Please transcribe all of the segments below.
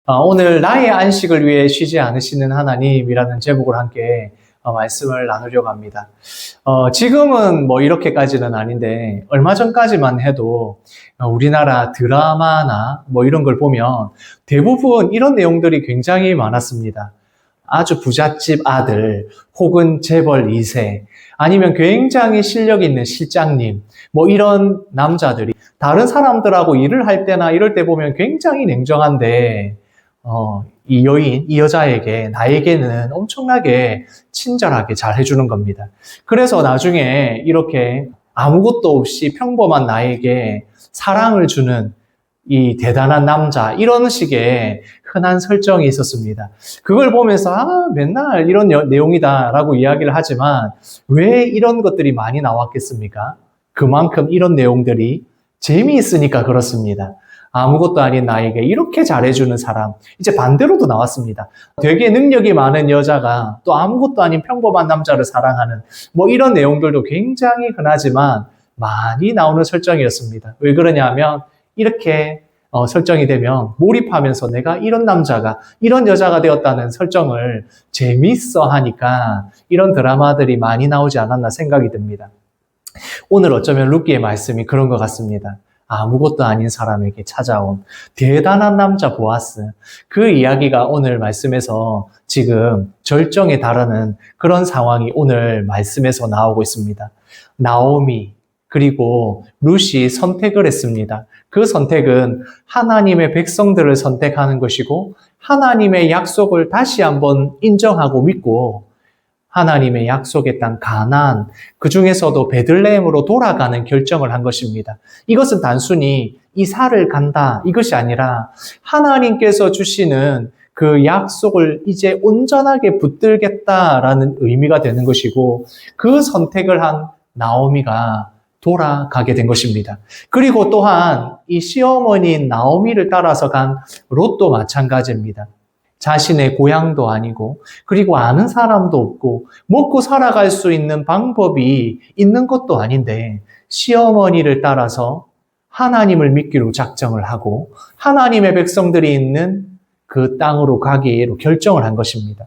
오늘 나의 안식을 위해 쉬지 않으시는 하나님이라는 제목으로 함께 말씀을 나누려고 합니다. 지금은 뭐 이렇게까지는 아닌데 얼마 전까지만 해도 우리나라 드라마나 뭐 이런 걸 보면 대부분 이런 내용들이 굉장히 많았습니다. 아주 부잣집 아들 혹은 재벌 2세 아니면 굉장히 실력 있는 실장님 뭐 이런 남자들이 다른 사람들하고 일을 할 때나 이럴 때 보면 굉장히 냉정한데 이 여인, 이 여자에게, 나에게는 엄청나게 친절하게 잘 해주는 겁니다. 그래서 나중에 이렇게 아무것도 없이 평범한 나에게 사랑을 주는 이 대단한 남자, 이런 식의 흔한 설정이 있었습니다. 그걸 보면서, 맨날 이런 내용이다라고 이야기를 하지만, 왜 이런 것들이 많이 나왔겠습니까? 그만큼 이런 내용들이 재미있으니까 그렇습니다. 아무것도 아닌 나에게 이렇게 잘해주는 사람. 이제 반대로도 나왔습니다. 되게 능력이 많은 여자가 또 아무것도 아닌 평범한 남자를 사랑하는 뭐 이런 내용들도 굉장히 흔하지만 많이 나오는 설정이었습니다. 왜 그러냐면 이렇게 설정이 되면 몰입하면서 내가 이런 남자가, 이런 여자가 되었다는 설정을 재미있어 하니까 이런 드라마들이 많이 나오지 않았나 생각이 듭니다. 오늘 어쩌면 루키의 말씀이 그런 것 같습니다. 아무것도 아닌 사람에게 찾아온 대단한 남자 보아스. 그 이야기가 오늘 말씀에서 지금 절정에 달하는 그런 상황이 오늘 말씀에서 나오고 있습니다. 나오미 그리고 룻이 선택을 했습니다. 그 선택은 하나님의 백성들을 선택하는 것이고 하나님의 약속을 다시 한번 인정하고 믿고 하나님의 약속의 땅 가나안, 그 중에서도 베들레헴으로 돌아가는 결정을 한 것입니다. 이것은 단순히 이사를 간다 이것이 아니라 하나님께서 주시는 그 약속을 이제 온전하게 붙들겠다라는 의미가 되는 것이고 그 선택을 한 나오미가 돌아가게 된 것입니다. 그리고 또한 이 시어머니인 나오미를 따라서 간 롯도 마찬가지입니다. 자신의 고향도 아니고 그리고 아는 사람도 없고 먹고 살아갈 수 있는 방법이 있는 것도 아닌데 시어머니를 따라서 하나님을 믿기로 작정을 하고 하나님의 백성들이 있는 그 땅으로 가기로 결정을 한 것입니다.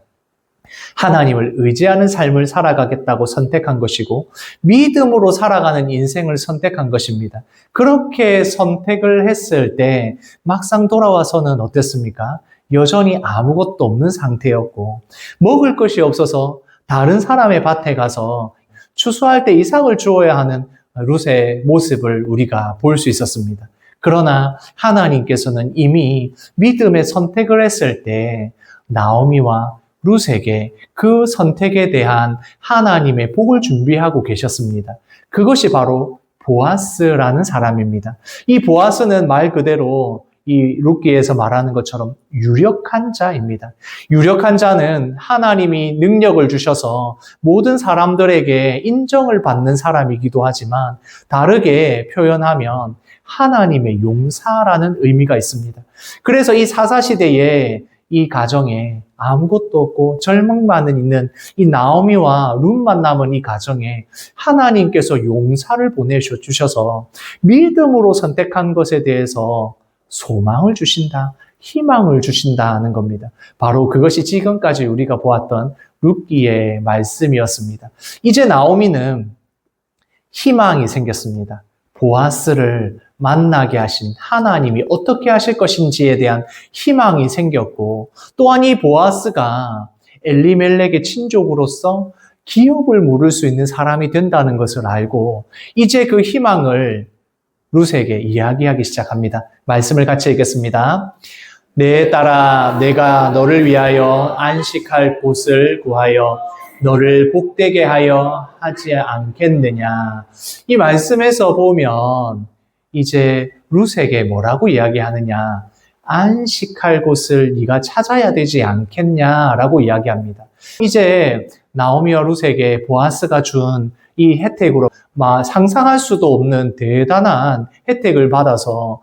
하나님을 의지하는 삶을 살아가겠다고 선택한 것이고 믿음으로 살아가는 인생을 선택한 것입니다. 그렇게 선택을 했을 때 막상 돌아와서는 어땠습니까? 여전히 아무것도 없는 상태였고 먹을 것이 없어서 다른 사람의 밭에 가서 추수할 때 이삭을 주어야 하는 룻의 모습을 우리가 볼 수 있었습니다. 그러나 하나님께서는 이미 믿음의 선택을 했을 때 나오미와 룻에게 그 선택에 대한 하나님의 복을 준비하고 계셨습니다. 그것이 바로 보아스라는 사람입니다. 이 보아스는 말 그대로 이 룻기에서 말하는 것처럼 유력한 자입니다. 유력한 자는 하나님이 능력을 주셔서 모든 사람들에게 인정을 받는 사람이기도 하지만 다르게 표현하면 하나님의 용사라는 의미가 있습니다. 그래서 이 사사시대에 이 가정에 아무것도 없고 절망만 있는 이 나오미와 룻만 남은 이 가정에 하나님께서 용사를 보내주셔서 믿음으로 선택한 것에 대해서 소망을 주신다, 희망을 주신다는 겁니다. 바로 그것이 지금까지 우리가 보았던 룻기의 말씀이었습니다. 이제 나오미는 희망이 생겼습니다. 보아스를 만나게 하신 하나님이 어떻게 하실 것인지에 대한 희망이 생겼고 또한 이 보아스가 엘리멜렉의 친족으로서 기업을 물을 수 있는 사람이 된다는 것을 알고 이제 그 희망을 룻에게 이야기하기 시작합니다. 말씀을 같이 읽겠습니다. 내 딸아, 내가 너를 위하여 안식할 곳을 구하여 너를 복되게 하여 하지 않겠느냐. 이 말씀에서 보면 이제 룻에게 뭐라고 이야기하느냐. 안식할 곳을 네가 찾아야 되지 않겠냐라고 이야기합니다. 이제 나오미와 룻에게 보아스가 준 이 혜택으로 상상할 수도 없는 대단한 혜택을 받아서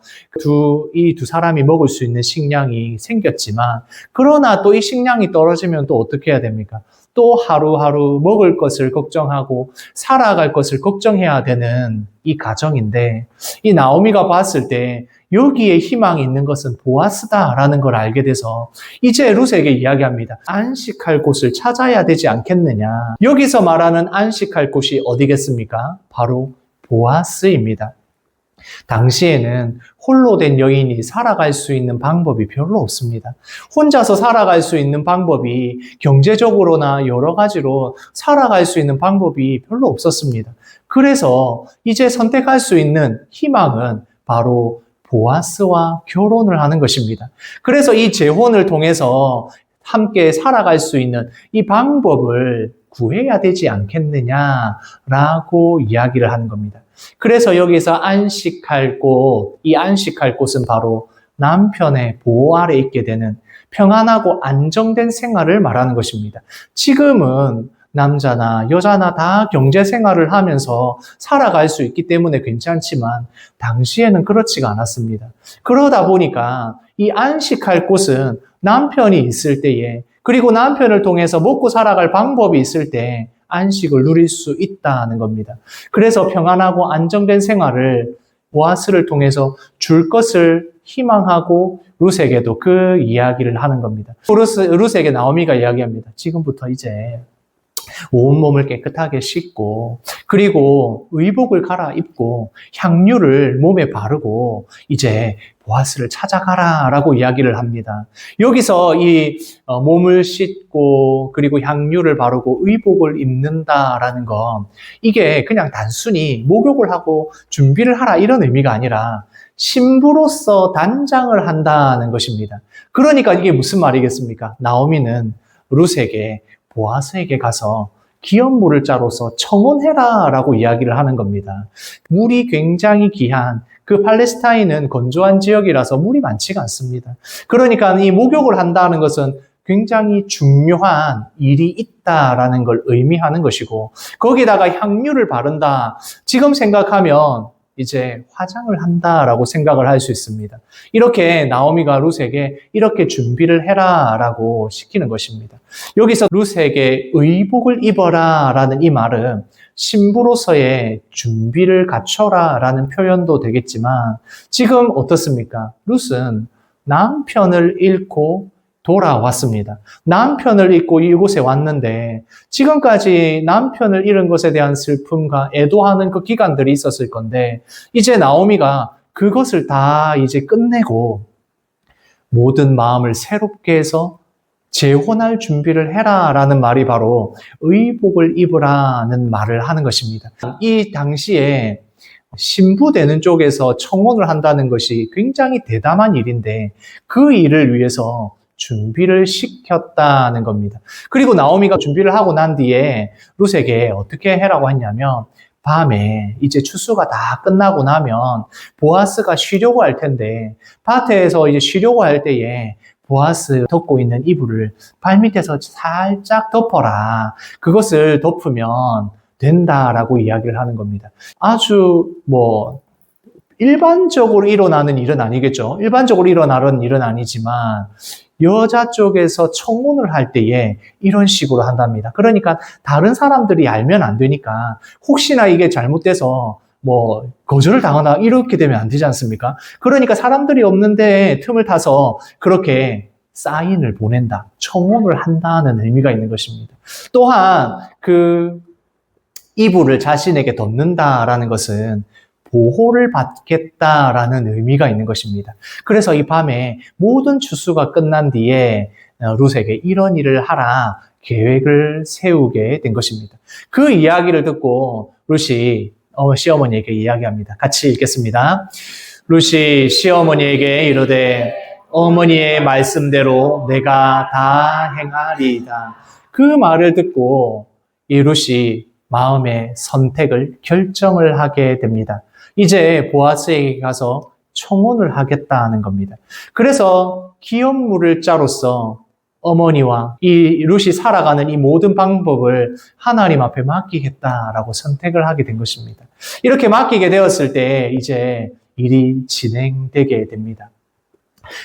이 두 사람이 먹을 수 있는 식량이 생겼지만 그러나 또 이 식량이 떨어지면 또 어떻게 해야 됩니까? 또 하루하루 먹을 것을 걱정하고 살아갈 것을 걱정해야 되는 이 가정인데, 이 나오미가 봤을 때 여기에 희망이 있는 것은 보아스다라는 걸 알게 돼서 이제 룻에게 이야기합니다. 안식할 곳을 찾아야 되지 않겠느냐. 여기서 말하는 안식할 곳이 어디겠습니까? 바로 보아스입니다. 당시에는 홀로 된 여인이 살아갈 수 있는 방법이 별로 없습니다. 혼자서 살아갈 수 있는 방법이 경제적으로나 여러 가지로 살아갈 수 있는 방법이 별로 없었습니다. 그래서 이제 선택할 수 있는 희망은 바로 보아스와 결혼을 하는 것입니다. 그래서 이 재혼을 통해서 함께 살아갈 수 있는 이 방법을 구해야 되지 않겠느냐라고 이야기를 하는 겁니다. 그래서 여기서 안식할 곳, 이 안식할 곳은 바로 남편의 보호 아래 있게 되는 평안하고 안정된 생활을 말하는 것입니다. 지금은 남자나 여자나 다 경제 생활을 하면서 살아갈 수 있기 때문에 괜찮지만 당시에는 그렇지가 않았습니다. 그러다 보니까 이 안식할 곳은 남편이 있을 때에, 그리고 남편을 통해서 먹고 살아갈 방법이 있을 때 안식을 누릴 수 있다는 겁니다. 그래서 평안하고 안정된 생활을 보아스를 통해서 줄 것을 희망하고 룻에게도 그 이야기를 하는 겁니다. 룻에게 나오미가 이야기합니다. 지금부터 이제 온몸을 깨끗하게 씻고, 그리고 의복을 갈아입고 향유를 몸에 바르고 이제 보아스를 찾아가라 라고 이야기를 합니다. 여기서 이 몸을 씻고 그리고 향유를 바르고 의복을 입는다라는 건 이게 그냥 단순히 목욕을 하고 준비를 하라 이런 의미가 아니라 신부로서 단장을 한다는 것입니다. 그러니까 이게 무슨 말이겠습니까? 나오미는 룻에게 보아스에게 가서 기업물을 짜로서 청혼해라 라고 이야기를 하는 겁니다. 물이 굉장히 귀한, 그 팔레스타인은 건조한 지역이라서 물이 많지가 않습니다. 그러니까 이 목욕을 한다는 것은 굉장히 중요한 일이 있다라는 걸 의미하는 것이고, 거기다가 향유를 바른다. 지금 생각하면 이제 화장을 한다라고 생각을 할 수 있습니다. 이렇게 나오미가 룻에게 이렇게 준비를 해라라고 시키는 것입니다. 여기서 룻에게 의복을 입어라라는 이 말은 신부로서의 준비를 갖춰라라는 표현도 되겠지만, 지금 어떻습니까? 룻은 남편을 잃고 돌아왔습니다. 남편을 잊고 이곳에 왔는데 지금까지 남편을 잃은 것에 대한 슬픔과 애도하는 그 기간들이 있었을 건데, 이제 나오미가 그것을 다 이제 끝내고 모든 마음을 새롭게 해서 재혼할 준비를 해라라는 말이 바로 의복을 입으라는 말을 하는 것입니다. 이 당시에 신부 되는 쪽에서 청혼을 한다는 것이 굉장히 대담한 일인데 그 일을 위해서 준비를 시켰다는 겁니다. 그리고 나오미가 준비를 하고 난 뒤에 룻에게 어떻게 해라고 했냐면, 밤에 이제 추수가 다 끝나고 나면 보아스가 쉬려고 할 텐데 밭에서 이제 쉬려고 할 때에 보아스 덮고 있는 이불을 발밑에서 살짝 덮어라. 그것을 덮으면 된다라고 이야기를 하는 겁니다. 아주 일반적으로 일어나는 일은 아니겠죠. 일반적으로 일어나는 일은 아니지만 여자 쪽에서 청혼을 할 때에 이런 식으로 한답니다. 그러니까 다른 사람들이 알면 안 되니까 혹시나 이게 잘못돼서 거절을 당하거나 이렇게 되면 안 되지 않습니까? 그러니까 사람들이 없는데 틈을 타서 그렇게 사인을 보낸다, 청혼을 한다는 의미가 있는 것입니다. 또한 그 이불을 자신에게 덮는다라는 것은 보호를 받겠다라는 의미가 있는 것입니다. 그래서 이 밤에 모든 추수가 끝난 뒤에 룻에게 이런 일을 하라 계획을 세우게 된 것입니다. 그 이야기를 듣고 룻이 시어머니에게 이야기합니다. 같이 읽겠습니다. 룻이 시어머니에게 이르되 어머니의 말씀대로 내가 다 행하리이다. 그 말을 듣고 이 룻이 마음의 선택을 결정을 하게 됩니다. 이제 보아스에게 가서 청혼을 하겠다는 겁니다. 그래서 기업물을 짜로서 어머니와 이 룻이 살아가는 이 모든 방법을 하나님 앞에 맡기겠다라고 선택을 하게 된 것입니다. 이렇게 맡기게 되었을 때 이제 일이 진행되게 됩니다.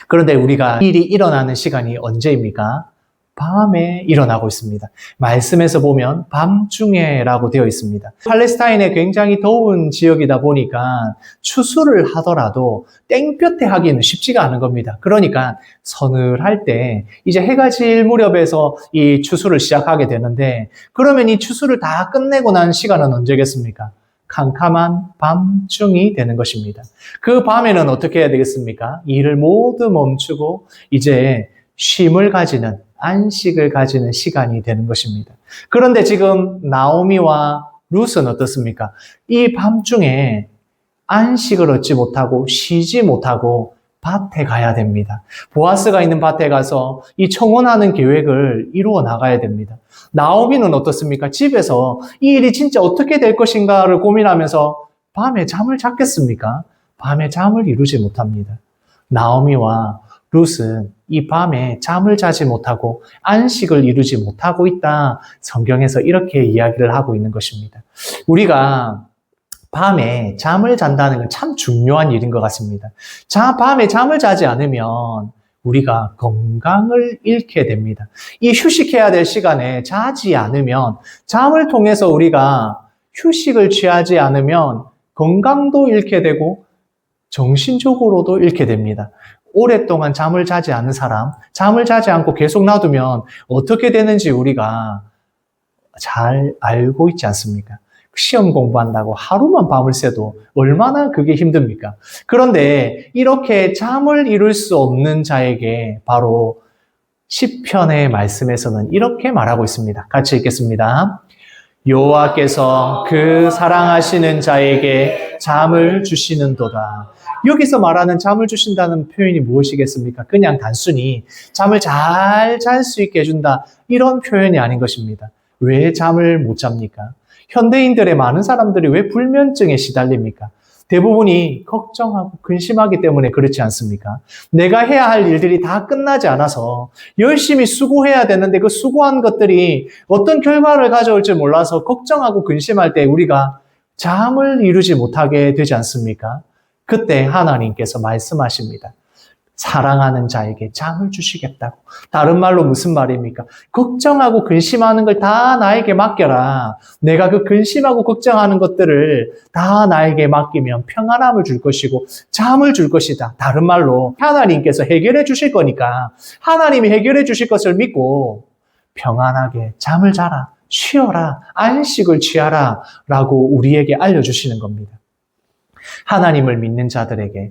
그런데 우리가 일이 일어나는 시간이 언제입니까? 밤에 일어나고 있습니다. 말씀에서 보면 밤중에라고 되어 있습니다. 팔레스타인에 굉장히 더운 지역이다 보니까 추수를 하더라도 땡볕에 하기는 쉽지가 않은 겁니다. 그러니까 서늘할 때 이제 해가 질 무렵에서 이 추수를 시작하게 되는데, 그러면 이 추수를 다 끝내고 난 시간은 언제겠습니까? 캄캄한 밤중이 되는 것입니다. 그 밤에는 어떻게 해야 되겠습니까? 일을 모두 멈추고 이제 쉼을 가지는, 안식을 가지는 시간이 되는 것입니다. 그런데 지금 나오미와 룻은 어떻습니까? 이 밤중에 안식을 얻지 못하고 쉬지 못하고 밭에 가야 됩니다. 보아스가 있는 밭에 가서 이 청혼하는 계획을 이루어 나가야 됩니다. 나오미는 어떻습니까? 집에서 이 일이 진짜 어떻게 될 것인가를 고민하면서 밤에 잠을 잤겠습니까? 밤에 잠을 이루지 못합니다. 나오미와 룻은 이 밤에 잠을 자지 못하고 안식을 이루지 못하고 있다. 성경에서 이렇게 이야기를 하고 있는 것입니다. 우리가 밤에 잠을 잔다는 건 참 중요한 일인 것 같습니다. 밤에 잠을 자지 않으면 우리가 건강을 잃게 됩니다. 이 휴식해야 될 시간에 자지 않으면, 잠을 통해서 우리가 휴식을 취하지 않으면 건강도 잃게 되고 정신적으로도 잃게 됩니다. 오랫동안 잠을 자지 않은 사람, 잠을 자지 않고 계속 놔두면 어떻게 되는지 우리가 잘 알고 있지 않습니까? 시험 공부한다고 하루만 밤을 새도 얼마나 그게 힘듭니까? 그런데 이렇게 잠을 이룰 수 없는 자에게 바로 시편의 말씀에서는 이렇게 말하고 있습니다. 같이 읽겠습니다. 여호와께서 그 사랑하시는 자에게 잠을 주시는도다. 여기서 말하는 잠을 주신다는 표현이 무엇이겠습니까? 그냥 단순히 잠을 잘 잘 수 있게 해준다, 이런 표현이 아닌 것입니다. 왜 잠을 못 잡니까? 현대인들의 많은 사람들이 왜 불면증에 시달립니까? 대부분이 걱정하고 근심하기 때문에 그렇지 않습니까? 내가 해야 할 일들이 다 끝나지 않아서 열심히 수고해야 되는데 그 수고한 것들이 어떤 결과를 가져올지 몰라서 걱정하고 근심할 때 우리가 잠을 이루지 못하게 되지 않습니까? 그때 하나님께서 말씀하십니다. 사랑하는 자에게 잠을 주시겠다고. 다른 말로 무슨 말입니까? 걱정하고 근심하는 걸 다 나에게 맡겨라. 내가 그 근심하고 걱정하는 것들을 다 나에게 맡기면 평안함을 줄 것이고 잠을 줄 것이다. 다른 말로 하나님께서 해결해 주실 거니까 하나님이 해결해 주실 것을 믿고 평안하게 잠을 자라, 쉬어라, 안식을 취하라 라고 우리에게 알려주시는 겁니다. 하나님을 믿는 자들에게,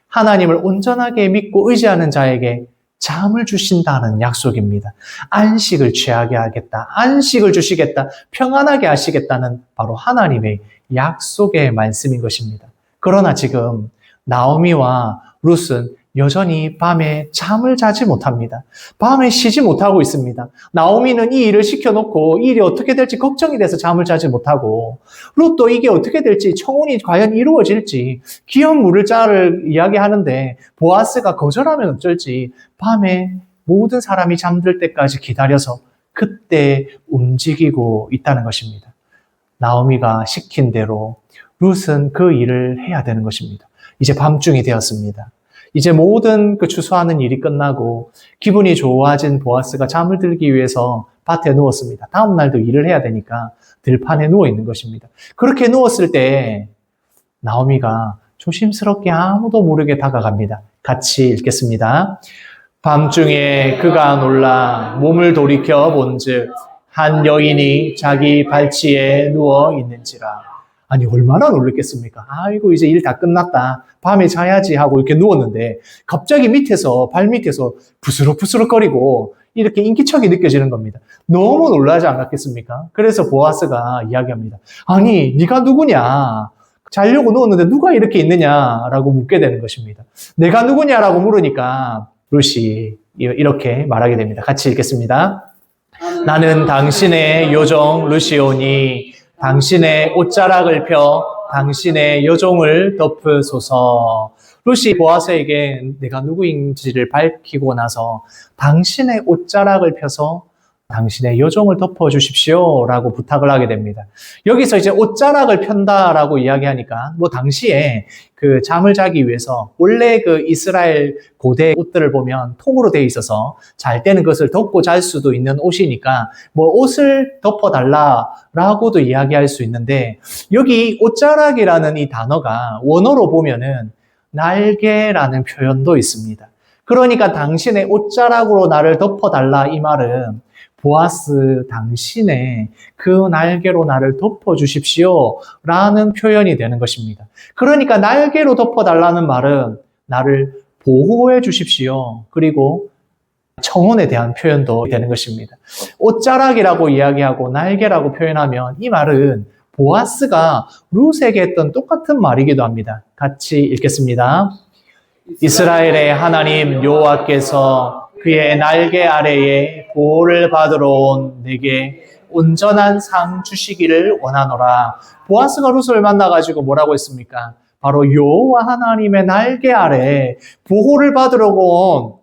하나님을 온전하게 믿고 의지하는 자에게 잠을 주신다는 약속입니다. 안식을 취하게 하겠다, 안식을 주시겠다, 평안하게 하시겠다는 바로 하나님의 약속의 말씀인 것입니다. 그러나 지금 나오미와 룻은 여전히 밤에 잠을 자지 못합니다. 밤에 쉬지 못하고 있습니다. 나오미는 이 일을 시켜놓고 이 일이 어떻게 될지 걱정이 돼서 잠을 자지 못하고, 룻도 이게 어떻게 될지, 청혼이 과연 이루어질지, 기업 물을 자를 이야기하는데 보아스가 거절하면 어쩔지, 밤에 모든 사람이 잠들 때까지 기다려서 그때 움직이고 있다는 것입니다. 나오미가 시킨 대로 룻은 그 일을 해야 되는 것입니다. 이제 밤중이 되었습니다. 이제 모든 그 추수하는 일이 끝나고 기분이 좋아진 보아스가 잠을 들기 위해서 밭에 누웠습니다. 다음 날도 일을 해야 되니까 들판에 누워 있는 것입니다. 그렇게 누웠을 때 나오미가 조심스럽게 아무도 모르게 다가갑니다. 같이 읽겠습니다. 밤중에 그가 놀라 몸을 돌이켜 본즉 한 여인이 자기 발치에 누워 있는지라. 아니, 얼마나 놀랬겠습니까? 아이고, 이제 일 다 끝났다, 밤에 자야지 하고 이렇게 누웠는데 갑자기 밑에서, 발 밑에서 부스럭부스럭거리고 이렇게 인기척이 느껴지는 겁니다. 너무 놀라지 않았겠습니까? 그래서 보아스가 이야기합니다. 아니, 네가 누구냐? 자려고 누웠는데 누가 이렇게 있느냐라고 묻게 되는 것입니다. 내가 누구냐라고 물으니까 룻이 이렇게 말하게 됩니다. 같이 읽겠습니다. 나는 당신의 요정 룻이오니 당신의 옷자락을 펴 당신의 여종을 덮으소서. 룻이 보아스에게 내가 누구인지를 밝히고 나서 당신의 옷자락을 펴서 당신의 여종을 덮어주십시오 라고 부탁을 하게 됩니다. 여기서 이제 옷자락을 편다라고 이야기하니까 당시에 그 잠을 자기 위해서 원래 그 이스라엘 고대 옷들을 보면 통으로 되어 있어서 잘 때는 그것을 덮고 잘 수도 있는 옷이니까 옷을 덮어달라라고도 이야기할 수 있는데, 여기 옷자락이라는 이 단어가 원어로 보면은 날개라는 표현도 있습니다. 그러니까 당신의 옷자락으로 나를 덮어달라, 이 말은 보아스, 당신의 그 날개로 나를 덮어주십시오 라는 표현이 되는 것입니다. 그러니까 날개로 덮어달라는 말은 나를 보호해 주십시오, 그리고 청혼에 대한 표현도 되는 것입니다. 옷자락이라고 이야기하고 날개라고 표현하면 이 말은 보아스가 룻에게 했던 똑같은 말이기도 합니다. 같이 읽겠습니다. 이스라엘의 하나님 여호와께서 그의 날개 아래에 보호를 받으러 온 내게 온전한 상 주시기를 원하노라. 보아스가 룻을 만나가지고 뭐라고 했습니까? 바로 여호와 하나님의 날개 아래 보호를 받으러 온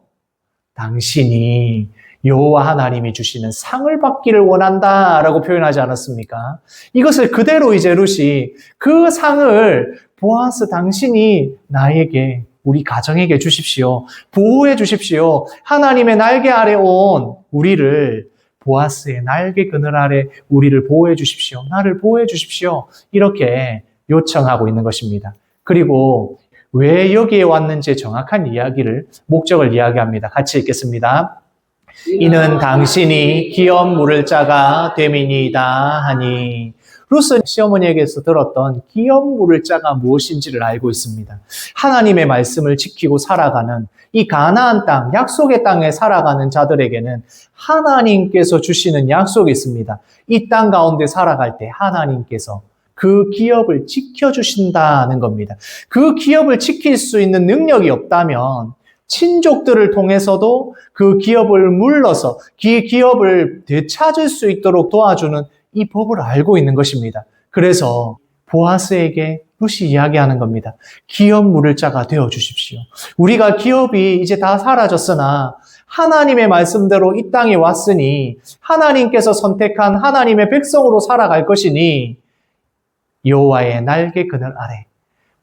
당신이 여호와 하나님이 주시는 상을 받기를 원한다라고 표현하지 않았습니까? 이것을 그대로 이제 룻이 그 상을 보아스, 당신이 나에게, 우리 가정에게 주십시오. 보호해 주십시오. 하나님의 날개 아래 온 우리를, 보아스의 날개 그늘 아래 우리를 보호해 주십시오. 나를 보호해 주십시오. 이렇게 요청하고 있는 것입니다. 그리고 왜 여기에 왔는지 정확한 이야기를, 목적을 이야기합니다. 같이 읽겠습니다. 이는 당신이 기업 물을 자가 됨이니이다 하니. 룻은 시어머니에게서 들었던 기업 물을 자가 무엇인지를 알고 있습니다. 하나님의 말씀을 지키고 살아가는 이 가나안 땅, 약속의 땅에 살아가는 자들에게는 하나님께서 주시는 약속이 있습니다. 이 땅 가운데 살아갈 때 하나님께서 그 기업을 지켜주신다는 겁니다. 그 기업을 지킬 수 있는 능력이 없다면 친족들을 통해서도 그 기업을 물러서 그 기업을 되찾을 수 있도록 도와주는 이 법을 알고 있는 것입니다. 그래서 보아스에게 룻이 이야기하는 겁니다. 기업 물을 자가 되어 주십시오. 우리가 기업이 이제 다 사라졌으나 하나님의 말씀대로 이 땅에 왔으니 하나님께서 선택한 하나님의 백성으로 살아갈 것이니 여호와의 날개 그늘 아래,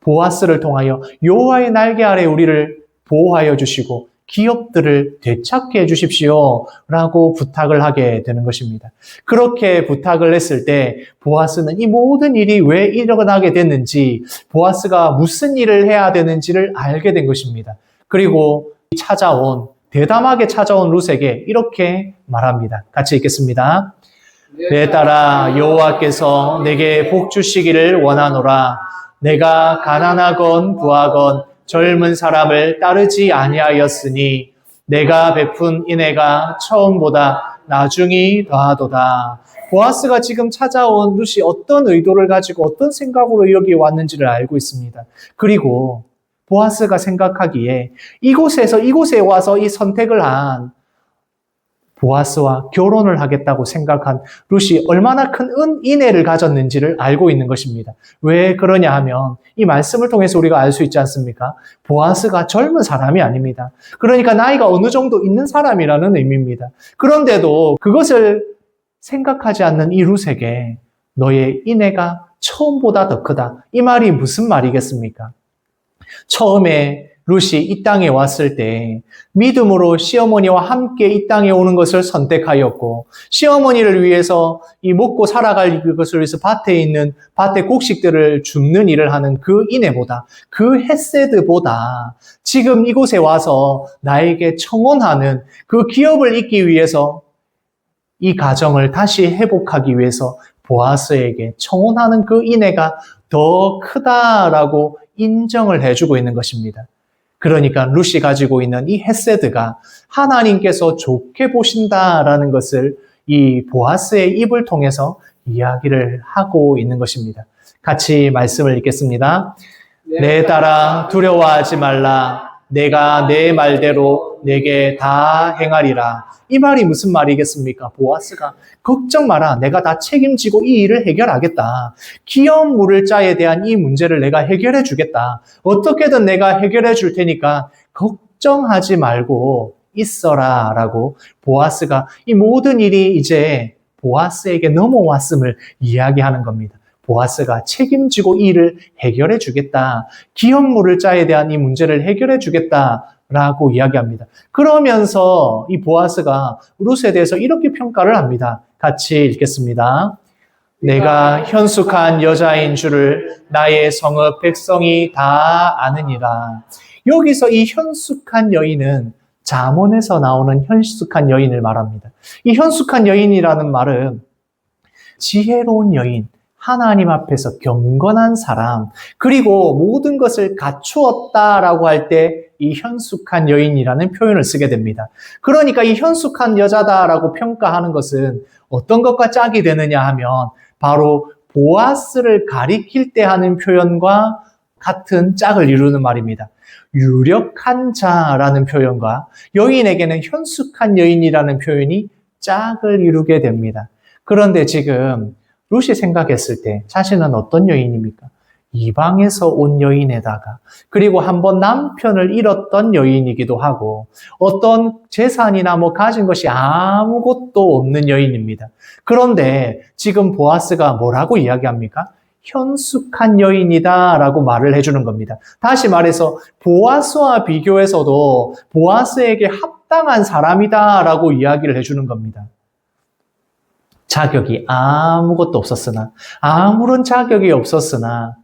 보아스를 통하여 여호와의 날개 아래 우리를 보호하여 주시고 기업들을 되찾게 해 주십시오 라고 부탁을 하게 되는 것입니다. 그렇게 부탁을 했을 때 보아스는 이 모든 일이 왜 일어나게 됐는지, 보아스가 무슨 일을 해야 되는지를 알게 된 것입니다. 그리고 대담하게 찾아온 룻에게 이렇게 말합니다. 같이 읽겠습니다. 내 딸아, 여호와께서 내게 복 주시기를 원하노라. 내가 가난하건 부하건 젊은 사람을 따르지 아니하였으니 내가 베푼 인애가 처음보다 나중이 더하도다. 보아스가 지금 찾아온 룻이 어떤 의도를 가지고 어떤 생각으로 여기 왔는지를 알고 있습니다. 그리고 보아스가 생각하기에 이곳에 와서 이 선택을 한 보아스와 결혼을 하겠다고 생각한 룻이 얼마나 큰 인애를 가졌는지를 알고 있는 것입니다. 왜 그러냐 하면 이 말씀을 통해서 우리가 알 수 있지 않습니까? 보아스가 젊은 사람이 아닙니다. 그러니까 나이가 어느 정도 있는 사람이라는 의미입니다. 그런데도 그것을 생각하지 않는 이 룻에게 너의 인애가 처음보다 더 크다. 이 말이 무슨 말이겠습니까? 처음에 룻이 이 땅에 왔을 때 믿음으로 시어머니와 함께 이 땅에 오는 것을 선택하였고, 시어머니를 위해서 이 먹고 살아갈 것을 위해서 밭의 곡식들을 줍는 일을 하는 그 인애보다, 그 헤세드보다 지금 이곳에 와서 나에게 청혼하는 그 기업을 잇기 위해서, 이 가정을 다시 회복하기 위해서 보아스에게 청혼하는 그 인애가 더 크다라고 인정을 해주고 있는 것입니다. 그러니까 룻이 가지고 있는 이 헤세드가 하나님께서 좋게 보신다라는 것을 이 보아스의 입을 통해서 이야기를 하고 있는 것입니다. 같이 말씀을 읽겠습니다. 내 딸아, 두려워하지 말라. 내가 내 말대로 내게 다 행하리라. 이 말이 무슨 말이겠습니까? 보아스가 걱정 마라. 내가 다 책임지고 이 일을 해결하겠다. 기업 물을 자에 대한 이 문제를 내가 해결해 주겠다. 어떻게든 내가 해결해 줄 테니까 걱정하지 말고 있어라 라고 보아스가 이 모든 일이 이제 보아스에게 넘어왔음을 이야기하는 겁니다. 보아스가 책임지고 이 일을 해결해 주겠다. 기업 물을 자에 대한 이 문제를 해결해 주겠다라고 이야기합니다. 그러면서 이 보아스가 룻에 대해서 이렇게 평가를 합니다. 같이 읽겠습니다. 내가 현숙한 여자인 줄을 나의 성읍 백성이 다 아느니라. 여기서 이 현숙한 여인은 잠언에서 나오는 현숙한 여인을 말합니다. 이 현숙한 여인이라는 말은 지혜로운 여인, 하나님 앞에서 경건한 사람, 그리고 모든 것을 갖추었다라고 할 때 이 현숙한 여인이라는 표현을 쓰게 됩니다. 그러니까 이 현숙한 여자다라고 평가하는 것은 어떤 것과 짝이 되느냐 하면 바로 보아스를 가리킬 때 하는 표현과 같은 짝을 이루는 말입니다. 유력한 자라는 표현과 여인에게는 현숙한 여인이라는 표현이 짝을 이루게 됩니다. 그런데 지금 룻이 생각했을 때 자신은 어떤 여인입니까? 이방에서 온 여인에다가 그리고 한번 남편을 잃었던 여인이기도 하고 어떤 재산이나 가진 것이 아무것도 없는 여인입니다. 그런데 지금 보아스가 뭐라고 이야기합니까? 현숙한 여인이다라고 말을 해주는 겁니다. 다시 말해서 보아스와 비교해서도 보아스에게 합당한 사람이다라고 이야기를 해주는 겁니다. 자격이 아무것도 없었으나 아무런 자격이 없었으나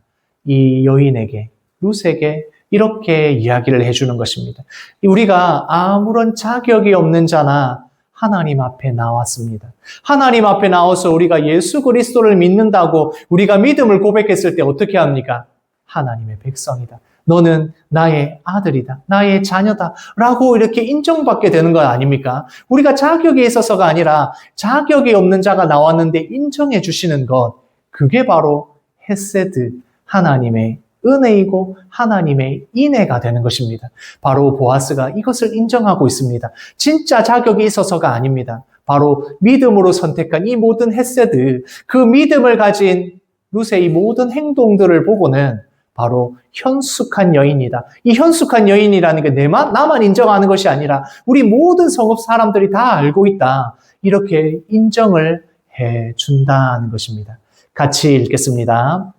이 여인에게 룻에게 이렇게 이야기를 해주는 것입니다. 우리가 아무런 자격이 없는 자나 하나님 앞에 나왔습니다. 하나님 앞에 나와서 우리가 예수 그리스도를 믿는다고 우리가 믿음을 고백했을 때 어떻게 합니까? 하나님의 백성이다. 너는 나의 아들이다. 나의 자녀다. 라고 이렇게 인정받게 되는 것 아닙니까? 우리가 자격이 있어서가 아니라 자격이 없는 자가 나왔는데 인정해 주시는 것. 그게 바로 헤세드, 하나님의 은혜이고 하나님의 인애가 되는 것입니다. 바로 보아스가 이것을 인정하고 있습니다. 진짜 자격이 있어서가 아닙니다. 바로 믿음으로 선택한 이 모든 헤세드, 그 믿음을 가진 룻의 이 모든 행동들을 보고는 바로 현숙한 여인이다. 이 현숙한 여인이라는 게 나만 인정하는 것이 아니라 우리 모든 성읍 사람들이 다 알고 있다. 이렇게 인정을 해준다는 것입니다. 같이 읽겠습니다.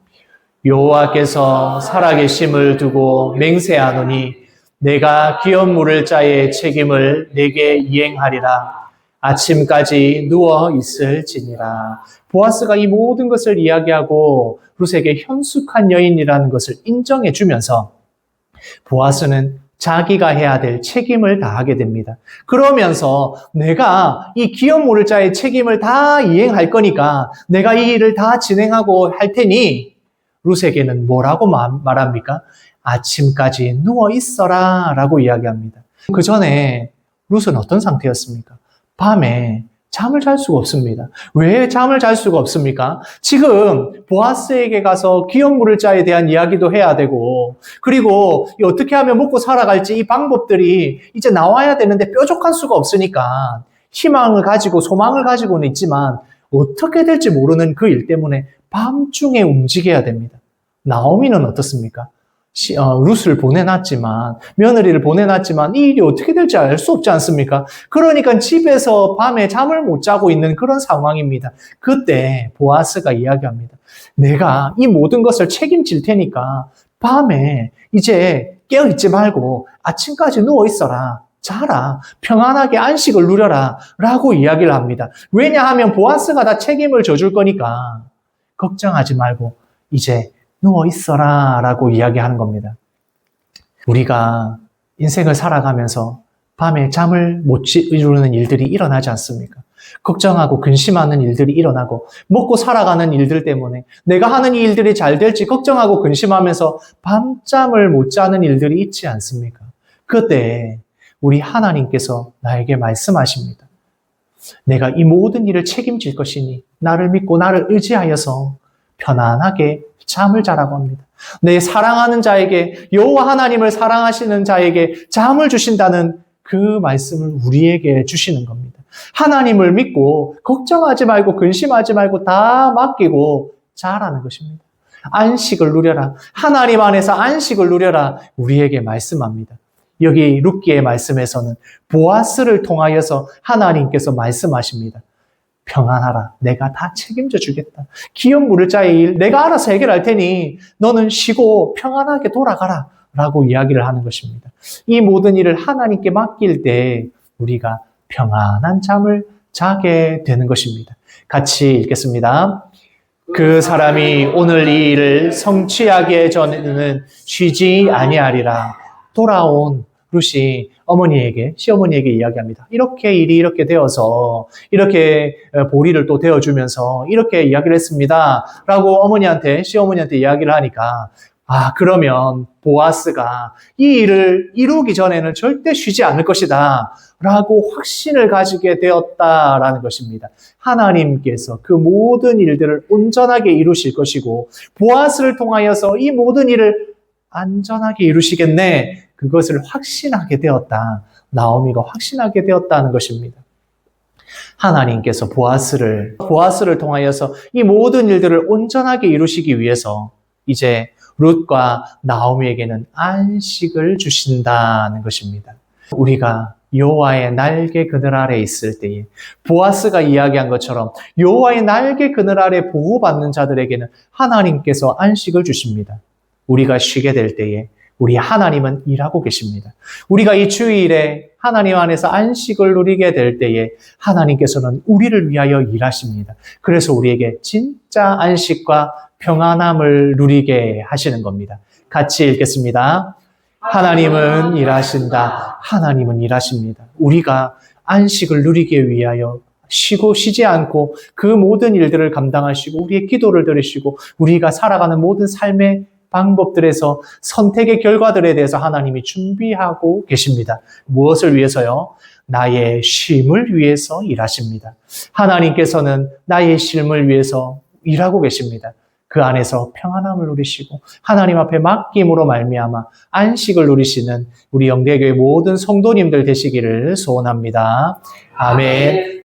여호와께서 살아계심을 두고 맹세하노니 내가 기업 물을 자의 책임을 내게 이행하리라. 아침까지 누워 있을지니라. 보아스가 이 모든 것을 이야기하고 룻에게 현숙한 여인이라는 것을 인정해 주면서 보아스는 자기가 해야 될 책임을 다하게 됩니다. 그러면서 내가 이 기업 물을 자의 책임을 다 이행할 거니까 내가 이 일을 다 진행하고 할 테니 룻에게는 뭐라고 말합니까? 아침까지 누워 있어라 라고 이야기합니다. 그 전에 룻은 어떤 상태였습니까? 밤에 잠을 잘 수가 없습니다. 왜 잠을 잘 수가 없습니까? 지금 보아스에게 가서 기업 물을 자에 대한 이야기도 해야 되고 그리고 어떻게 하면 먹고 살아갈지 이 방법들이 이제 나와야 되는데 뾰족할 수가 없으니까 희망을 가지고 소망을 가지고는 있지만 어떻게 될지 모르는 그 일 때문에 밤중에 움직여야 됩니다. 나오미는 어떻습니까? 룻을 보내놨지만 며느리를 보내놨지만 이 일이 어떻게 될지 알 수 없지 않습니까? 그러니까 집에서 밤에 잠을 못 자고 있는 그런 상황입니다. 그때 보아스가 이야기합니다. 내가 이 모든 것을 책임질 테니까 밤에 이제 깨어있지 말고 아침까지 누워있어라. 자라. 평안하게 안식을 누려라. 라고 이야기를 합니다. 왜냐하면 보아스가 다 책임을 져줄 거니까 걱정하지 말고 이제 누워있어라 라고 이야기하는 겁니다. 우리가 인생을 살아가면서 밤에 잠을 못 이루는 일들이 일어나지 않습니까? 걱정하고 근심하는 일들이 일어나고 먹고 살아가는 일들 때문에 내가 하는 이 일들이 잘 될지 걱정하고 근심하면서 밤잠을 못 자는 일들이 있지 않습니까? 그때 우리 하나님께서 나에게 말씀하십니다. 내가 이 모든 일을 책임질 것이니 나를 믿고 나를 의지하여서 편안하게 잠을 자라고 합니다. 내 사랑하는 자에게 여호와 하나님을 사랑하시는 자에게 잠을 주신다는 그 말씀을 우리에게 주시는 겁니다. 하나님을 믿고 걱정하지 말고 근심하지 말고 다 맡기고 자라는 것입니다. 안식을 누려라. 하나님 안에서 안식을 누려라. 우리에게 말씀합니다. 여기 룻기의 말씀에서는 보아스를 통하여서 하나님께서 말씀하십니다. 평안하라. 내가 다 책임져 주겠다. 기업 물을 자의 일 내가 알아서 해결할 테니 너는 쉬고 평안하게 돌아가라. 라고 이야기를 하는 것입니다. 이 모든 일을 하나님께 맡길 때 우리가 평안한 잠을 자게 되는 것입니다. 같이 읽겠습니다. 그 사람이 오늘 이 일을 성취하기 전에는 쉬지 아니하리라. 돌아온 룻이 시어머니에게 이야기합니다. 이렇게 일이 이렇게 되어서 이렇게 보리를 또 데워주면서 이렇게 이야기를 했습니다. 라고 시어머니한테 이야기를 하니까 그러면 보아스가 이 일을 이루기 전에는 절대 쉬지 않을 것이다. 라고 확신을 가지게 되었다라는 것입니다. 하나님께서 그 모든 일들을 온전하게 이루실 것이고 보아스를 통하여서 이 모든 일을 안전하게 이루시겠네. 그것을 확신하게 되었다. 나오미가 확신하게 되었다는 것입니다. 하나님께서 보아스를 통하여서 이 모든 일들을 온전하게 이루시기 위해서 이제 룻과 나오미에게는 안식을 주신다는 것입니다. 우리가 여호와의 날개 그늘 아래 있을 때에 보아스가 이야기한 것처럼 여호와의 날개 그늘 아래 보호받는 자들에게는 하나님께서 안식을 주십니다. 우리가 쉬게 될 때에 우리 하나님은 일하고 계십니다. 우리가 이 주일에 하나님 안에서 안식을 누리게 될 때에 하나님께서는 우리를 위하여 일하십니다. 그래서 우리에게 진짜 안식과 평안함을 누리게 하시는 겁니다. 같이 읽겠습니다. 하나님은 일하신다. 하나님은 일하십니다. 우리가 안식을 누리기 위하여 쉬지 않고 그 모든 일들을 감당하시고 우리의 기도를 들으시고 우리가 살아가는 모든 삶의 방법들에서 선택의 결과들에 대해서 하나님이 준비하고 계십니다. 무엇을 위해서요? 나의 쉼을 위해서 일하십니다. 하나님께서는 나의 쉼을 위해서 일하고 계십니다. 그 안에서 평안함을 누리시고 하나님 앞에 맡김으로 말미암아 안식을 누리시는 우리 영대교회 모든 성도님들 되시기를 소원합니다. 아멘.